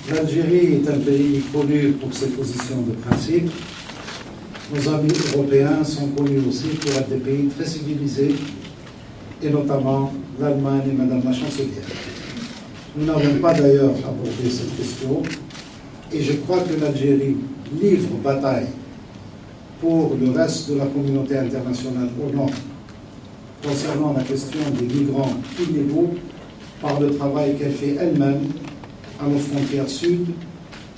L'Algérie est un pays connu pour ses positions de principe. Nos amis européens sont connus aussi pour être des pays très civilisés, et notamment l'Allemagne et Madame la Chancelière. Nous n'avons pas d'ailleurs abordé cette question, et je crois que l'Algérie livre bataille pour le reste de la communauté internationale au nord, concernant la question des migrants illégaux, par le travail qu'elle fait elle-même à nos frontières sud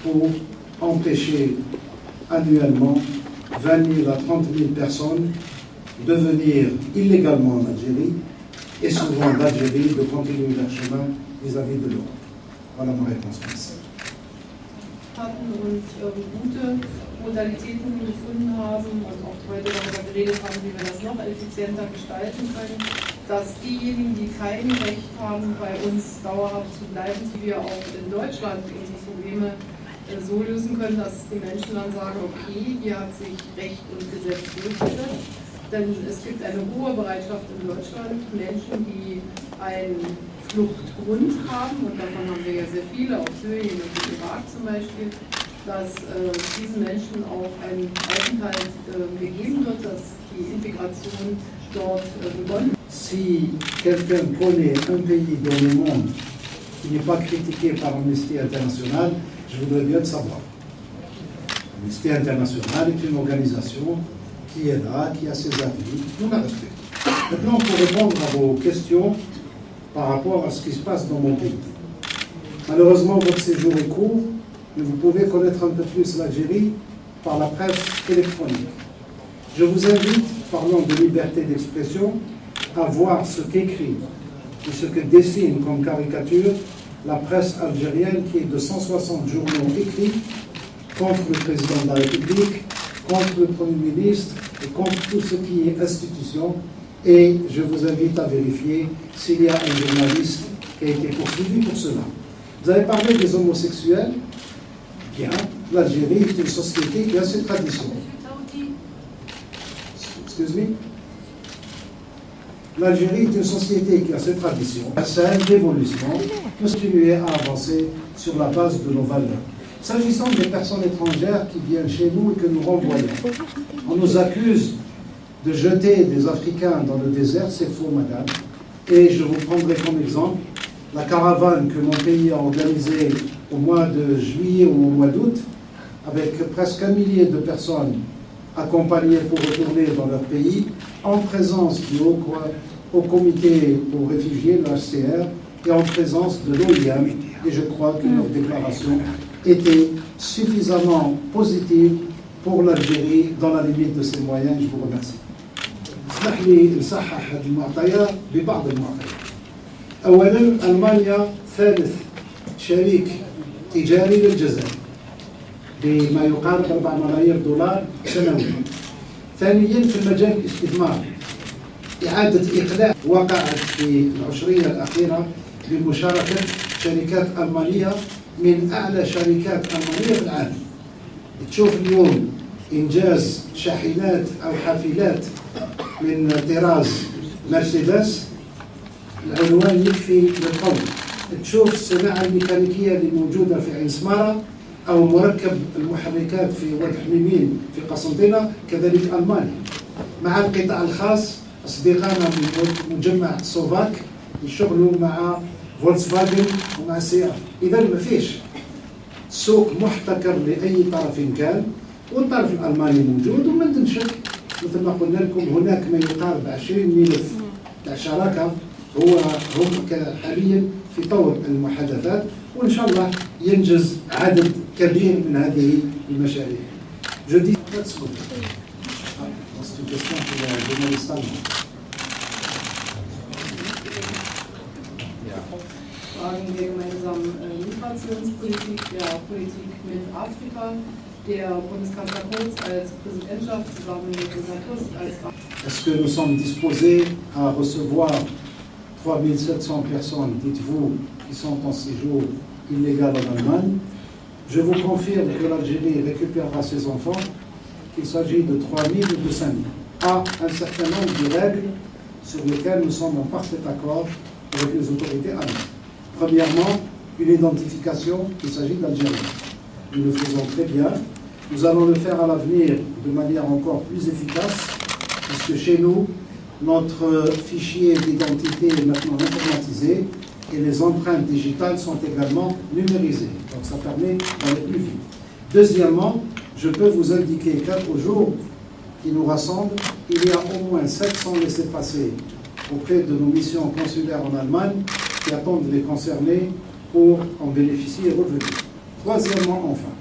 pour empêcher annuellement 20 000 à 30 000 personnes de venir illégalement en Algérie et souvent d'Algérie de continuer leur chemin vis-à-vis de l'Europe. Voilà ma réponse. Merci. Und gute Modalitäten gefunden haben und auch heute darüber geredet haben, wie wir das noch effizienter gestalten können, dass diejenigen, die kein Recht haben, bei uns dauerhaft zu bleiben, wie wir auch in Deutschland unsere Probleme so lösen können, dass die Menschen dann sagen, okay, hier hat sich Recht und Gesetz durchgesetzt. Denn es gibt eine hohe Bereitschaft in Deutschland, Menschen, die einen Fluchtgrund haben, und davon haben wir ja sehr viele, aus Syrien und dem Irak zum Beispiel, dass diesen Menschen auch ein Aufenthalt gegeben wird, dass die Integration dort begonnen wird. Si quelqu'un connaît un pays dans le monde qui n'est pas critiqué par Amnesty International, je voudrais bien le savoir. Amnesty International est une organisation qui est là, qui a ses avis, nous la respectons. Maintenant, pour répondre à vos questions par rapport à ce qui se passe dans mon pays. Malheureusement, votre séjour est court, mais vous pouvez connaître un peu plus l'Algérie par la presse électronique. Je vous invite, parlant de liberté d'expression, à voir ce qu'écrit et ce que dessine comme caricature la presse algérienne, qui est de 160 journaux écrits contre le président de la République, contre le Premier ministre et contre tout ce qui est institution. Et je vous invite à vérifier s'il y a un journaliste qui a été poursuivi pour cela. Vous avez parlé des homosexuels. Bien, l'Algérie est une société qui a ses traditions. Excuse-moi. L'Algérie est une société qui a ses traditions, une scène d'évolution, continuer à avancer sur la base de nos valeurs. S'agissant des personnes étrangères qui viennent chez nous et que nous renvoyons, on nous accuse de jeter des Africains dans le désert, c'est faux, madame. Et je vous prendrai comme exemple la caravane que mon pays a organisée au mois de juillet ou au mois d'août, avec presque 1 millier de personnes accompagnées pour retourner dans leur pays, en présence du Haut Comité pour réfugiés, le HCR, et en présence de l'OIM. Et je crois que leur déclaration était suffisamment positive pour l'Algérie dans la limite de ses moyens. Je vous remercie. اسمح لي نصحح هذه المعطيات ببعض المعطيات. أولاً ألمانيا ثالث شريك تجاري للجزائر بما يقارب 4 ملايير دولار سنوياً. ثانياً في مجال الاستثمار إعادة إقلاع وقعت في العشرية الأخيرة بمشاركة شركات ألمانية من أعلى شركات ألمانية في العالم. تشوف اليوم إنجاز شاحنات أو حافلات من طراز مرسيدس، العنوان يكفي للقول. تشوف الصناعة الميكانيكية اللي موجودة في عين سمارة أو مركب المحركات في واد حميمين في قسنطينة، كذلك ألمانيا. مع القطاع الخاص أصدقائنا من مجمع سوفاك يشتغلوا مع فولكس فاجن ومع سيارة. إذا ما فيش سوق محتكر لأي طرف كان، والطرف الألماني موجود. وما نشك مثل ما قلنا لكم هناك ما يقارب 20 ملف تاع شراكة هم حاليا في طور المحادثات، وإن شاء الله ينجز عدد كبير من هذه المشاريع. جديد Fragen der gemeinsamen Migrationspolitik, der Politik mit Afrika, der Bundeskanzler Kurz als Präsidentschaft zusammen mit Donald Tusk als. Est-ce que nous sommes disposés à recevoir 3700 personnes, dites-vous, qui sont en séjour illégal en Allemagne? Je vous confirme que l'Algérie récupérera ses enfants, qu'il s'agit de 3000 ou de 5000, à un certain nombre de règles sur lesquelles nous sommes en parfait accord avec les autorités allemandes. Premièrement, une identification qu'il s'agit d'Algériens. Nous le faisons très bien. Nous allons le faire à l'avenir de manière encore plus efficace, puisque chez nous, notre fichier d'identité est maintenant informatisé et les empreintes digitales sont également numérisées. Donc ça permet d'aller plus vite. Deuxièmement, je peux vous indiquer qu'au jour qui nous rassemble, il y a au moins 700 laissez-passer auprès de nos missions consulaires en Allemagne qui attendent les concernés pour en bénéficier et revenir. Troisièmement, enfin,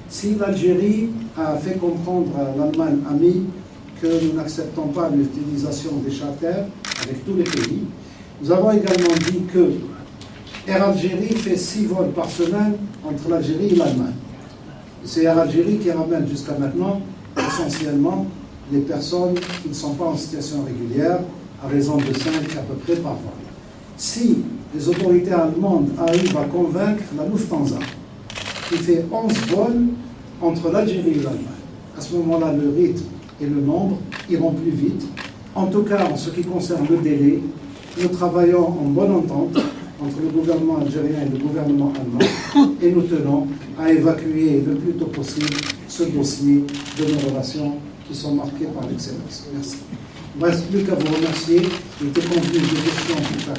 si l'Algérie a fait comprendre à l'Allemagne amie que nous n'acceptons pas l'utilisation des charters avec tous les pays, nous avons également dit que Air Algérie fait 6 vols par semaine entre l'Algérie et l'Allemagne. C'est Air Algérie qui ramène jusqu'à maintenant essentiellement les personnes qui ne sont pas en situation régulière, à raison de 5 à peu près par vol. Si les autorités allemandes arrivent à convaincre la Lufthansa, qui fait 11 vols entre l'Algérie et l'Allemagne, à ce moment-là, le rythme et le nombre iront plus vite. En tout cas, en ce qui concerne le délai, nous travaillons en bonne entente entre le gouvernement algérien et le gouvernement allemand et nous tenons à évacuer le plus tôt possible ce dossier de nos relations qui sont marquées par l'excellence. Merci. Il ne reste plus qu'à vous remercier. Il était convenu de questions plus tard.